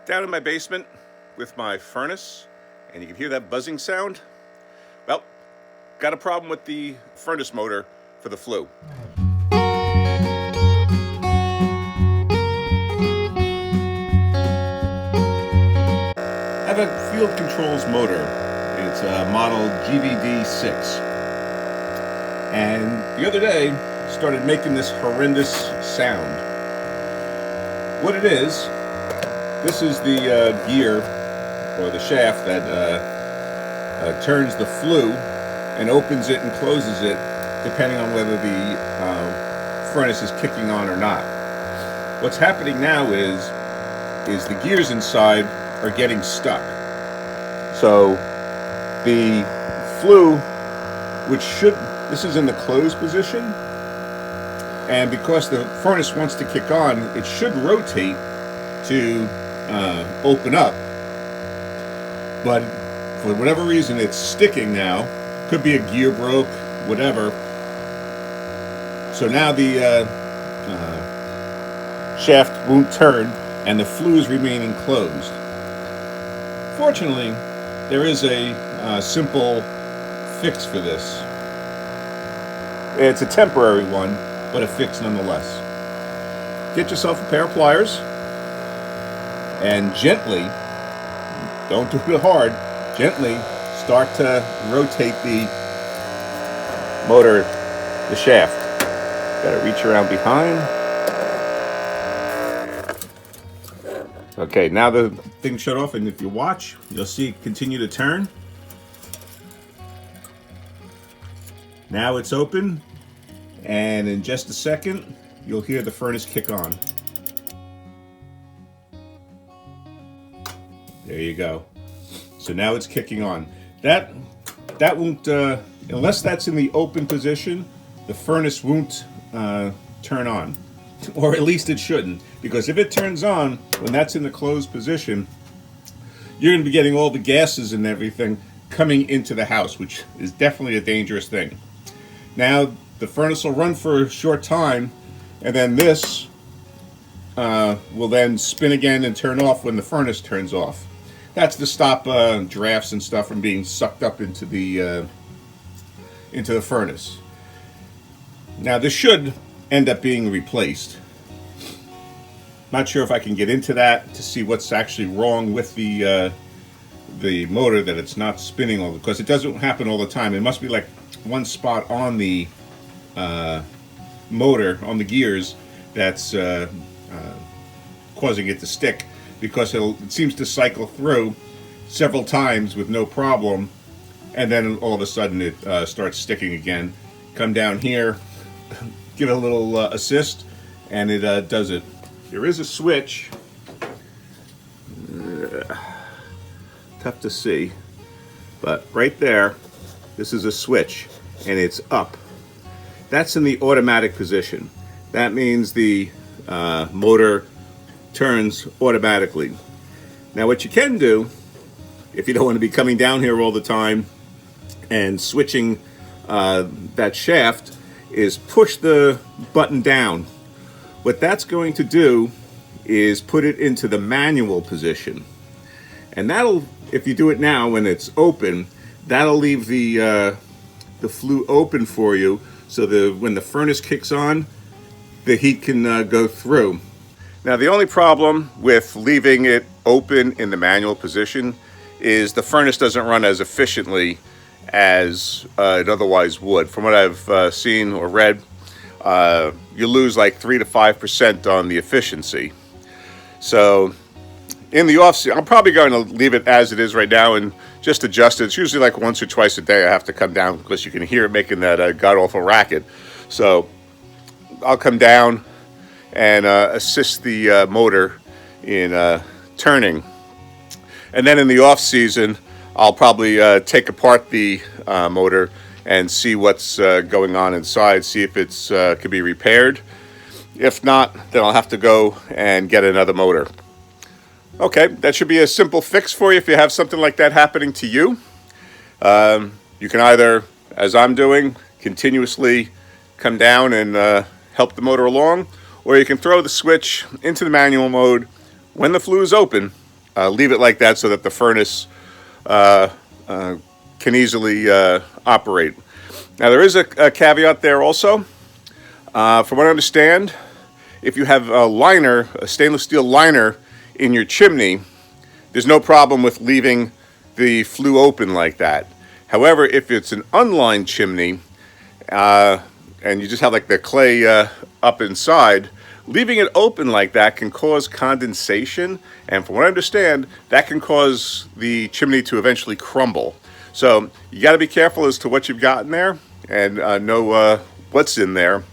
Down in my basement with my furnace, and you can hear that buzzing sound. Well, got a problem with the furnace motor for the flue. I have a FieldControls motor. It's a model GVD-6. And the other day, started making this horrendous sound. What it is, this is the gear, or the shaft that turns the flue and opens it and closes it, depending on whether the furnace is kicking on or not. What's happening now is the gears inside are getting stuck. So the flue, which should, this is in the closed position, and because the furnace wants to kick on, it should rotate to open up, but for whatever reason it's sticking now. Could be a gear broke, whatever. So now the shaft won't turn and the flue is remaining closed. Fortunately, there is a simple fix for this. It's a temporary one, but a fix nonetheless. Get yourself a pair of pliers and gently, don't do it hard, gently start to rotate the motor, the shaft. Gotta reach around behind. Okay, now the thing shut off, and if you watch, you'll see it continue to turn. Now it's open, and in just a second, you'll hear the furnace kick on. There you go. So now it's kicking on. That won't, unless that's in the open position, the furnace won't turn on. Or at least it shouldn't. Because if it turns on, when that's in the closed position, you're going to be getting all the gases and everything coming into the house, which is definitely a dangerous thing. Now, the furnace will run for a short time, and then this will then spin again and turn off when the furnace turns off. That's to stop drafts and stuff from being sucked up into the furnace. Now, this should end up being replaced. Not sure if I can get into that to see what's actually wrong with the motor, that it's not spinning all, because it doesn't happen all the time. It must be like one spot on the motor, on the gears, that's causing it to stick, because it seems to cycle through several times with no problem, and then all of a sudden it starts sticking again. Come down here, give it a little assist, and it does it. There is a switch. Tough to see, but right there, this is a switch, and it's up. That's in the automatic position. That means the motor turns automatically. Now, what you can do, if you don't want to be coming down here all the time and switching that shaft, is push the button down. What that's going to do is put it into the manual position. And that'll, if you do it now when it's open, that'll leave the flue open for you, so that when the furnace kicks on, the heat can go through. Now, the only problem with leaving it open in the manual position is the furnace doesn't run as efficiently as it otherwise would. From what I've seen or read, you lose like 3 to 5% on the efficiency. So in the off-season, I'm probably going to leave it as it is right now and just adjust it. It's usually like once or twice a day I have to come down, because you can hear it making that god-awful racket. So I'll come down and assist the motor in turning. And then in the off-season, I'll probably take apart the motor and see what's going on inside, see if it's could be repaired. If not, then I'll have to go and get another motor. Okay, that should be a simple fix for you if you have something like that happening to you. You can either, as I'm doing, continuously come down and help the motor along, or you can throw the switch into the manual mode when the flue is open leave it like that so that the furnace can easily operate. Now there is a caveat there also. From what I understand, if you have a liner, a stainless steel liner in your chimney, there's no problem with leaving the flue open like that. However, if it's an unlined chimney and you just have like the clay up inside, leaving it open like that can cause condensation, and from what I understand, that can cause the chimney to eventually crumble. So you got to be careful as to what you've got in there and know what's in there.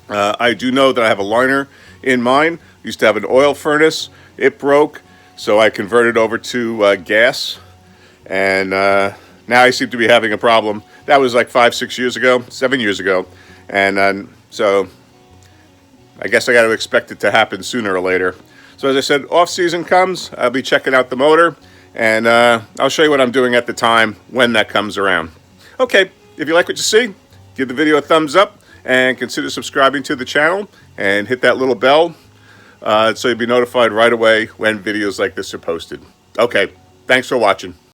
I do know that I have a liner in mine. I used to have an oil furnace. It broke, so I converted over to gas, and now I seem to be having a problem. That was like 5-6 years ago, 7 years ago, and so I guess I got to expect it to happen sooner or later. So as I said, off season comes, I'll be checking out the motor, and I'll show you what I'm doing at the time when that comes around. Okay, if you like what you see, give the video a thumbs up and consider subscribing to the channel and hit that little bell so you'll be notified right away when videos like this are posted. Okay, thanks for watching.